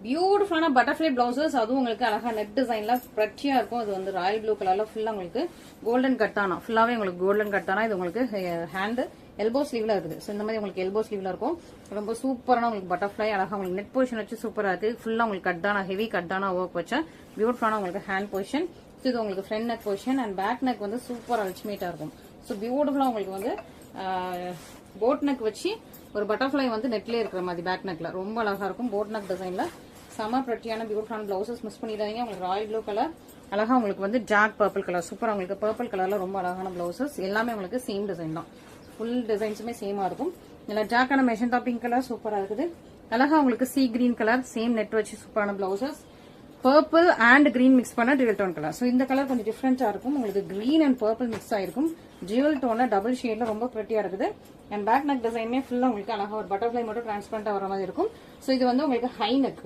பியூட்டிஃபுல்லான butterfly blouses, அதுவும் உங்களுக்கு அழகா நெட் டிசைன்ல பிரச்சியா இருக்கும். இது வந்து ராயல் ப்ளூ கலர்ல ஃபுல்லா உங்களுக்கு கோல்டன் கட்டானா, ஃபுல்லாவே உங்களுக்கு கோல்டன் கட்டானா. இது உங்களுக்கு ஹேண்ட் எல்போ ஸ்லீவ்ல இருக்குது. ஸோ இந்த மாதிரி உங்களுக்கு எல்போ ஸ்லீவ்ல இருக்கும். ரொம்ப சூப்பரான உங்களுக்கு பட்டர்ஃபிளை அழகா உங்களுக்கு நெட் பொசிஷன் வச்சு சூப்பரா இருக்கு. ஃபுல்லா உங்களுக்கு கட்டானா, ஹெவி கட்டானா ஒர்க் வச்ச பியூட்டிஃபுல்லான உங்களுக்கு ஹேண்ட் பொசிஷன். ஸோ இது உங்களுக்கு front neck position and back neck வந்து சூப்பரா அல்டிமேட்டா இருக்கும். ஸோ பியூட்டிஃபுல்லா உங்களுக்கு வந்து போட் நெக் வச்சு ஒரு பட்டர்ஃபிளை வந்து நெட்லேயே இருக்கிற மாதிரி பேக் நெக்ல ரொம்ப அழகா இருக்கும். போட் நெக் டிசைன்ல செம பிரட்டியான பியூட்டிஃபுல்லான பிளவுசஸ் மிஸ் பண்ணிடாதீங்க. உங்களுக்கு ராயல் ப்ளூ கலர் அழகா உங்களுக்கு வந்து ஜாக் பர்பிள் கலர் சூப்பரா உங்களுக்கு பர்பிள் கலர்ல ரொம்ப அழகான பிளவுசஸ் எல்லாமே உங்களுக்கு சேம் டிசைன் தான். ஃபுல் டிசைன்ஸுமே சேமா இருக்கும். இதுல ஜாக்கான மெஷந்தா பிங்க் கலர் சூப்பரா இருக்குது. அழகா உங்களுக்கு C green colour same net வச்சு சூப்பரான blouses. Purple and green mix பண்ண டியூல் டோன் கலர். ஸோ இந்த கலர் கொஞ்சம் டிஃப்ரெண்டா இருக்கும். உங்களுக்கு கிரீன் அண்ட் பர்பிள் மிக்ஸ் ஆயிருக்கும். டியூல் டோன்ல டபுள் ஷேட்ல ரொம்ப பிரெட்டியா இருக்குது. அண்ட் பேக் நெக் டிசைனுமே ஃபுல்லா உங்களுக்கு அழகா ஒரு பட்டர்ஃபிளை மட்டும் டிரான்ஸ்பரண்டா வர மாதிரி இருக்கும். ஸோ இது வந்து உங்களுக்கு ஹை நெக்.